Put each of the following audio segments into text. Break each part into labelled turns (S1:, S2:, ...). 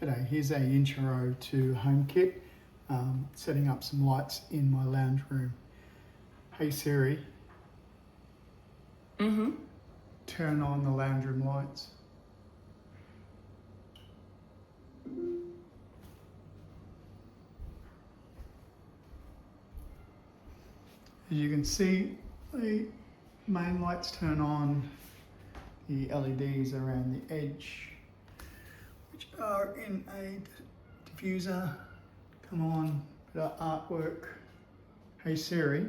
S1: G'day, here's a intro to HomeKit, setting up some lights in my lounge room. Hey Siri, turn on the lounge room lights. As you can see, the main lights turn on, the LEDs around the edge, which are in a diffuser, come on, bit of artwork. Hey Siri,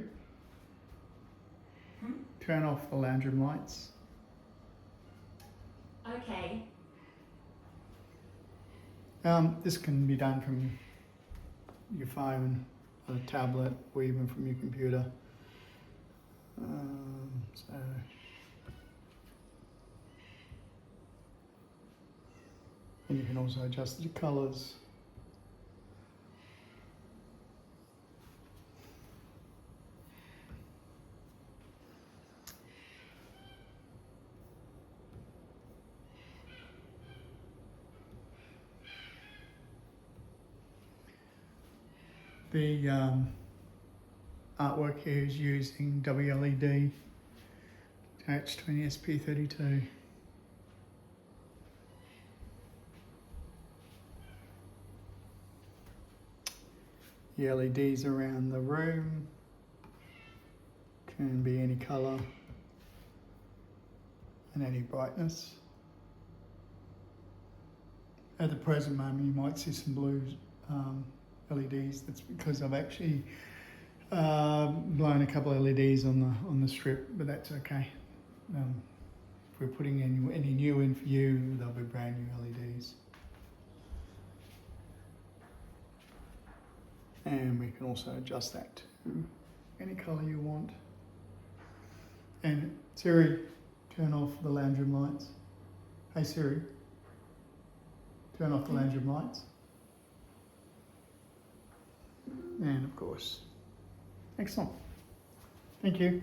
S1: turn off the lounge room lights.
S2: Okay.
S1: This can be done from your phone, a tablet, or even from your computer. And you can also adjust the colours. The artwork here is using WLED attached to an SP32. The LEDs around the room can be any colour and any brightness. At the present moment you might see some blue LEDs. That's because I've actually blown a couple of LEDs on the strip, but that's okay. If we're putting any new in for you, they'll be brand new LEDs. And we can also adjust that to any colour you want. And Siri, turn off the lounge room lights. Hey Siri, turn off the lounge room lights. And of course, excellent. Thank you.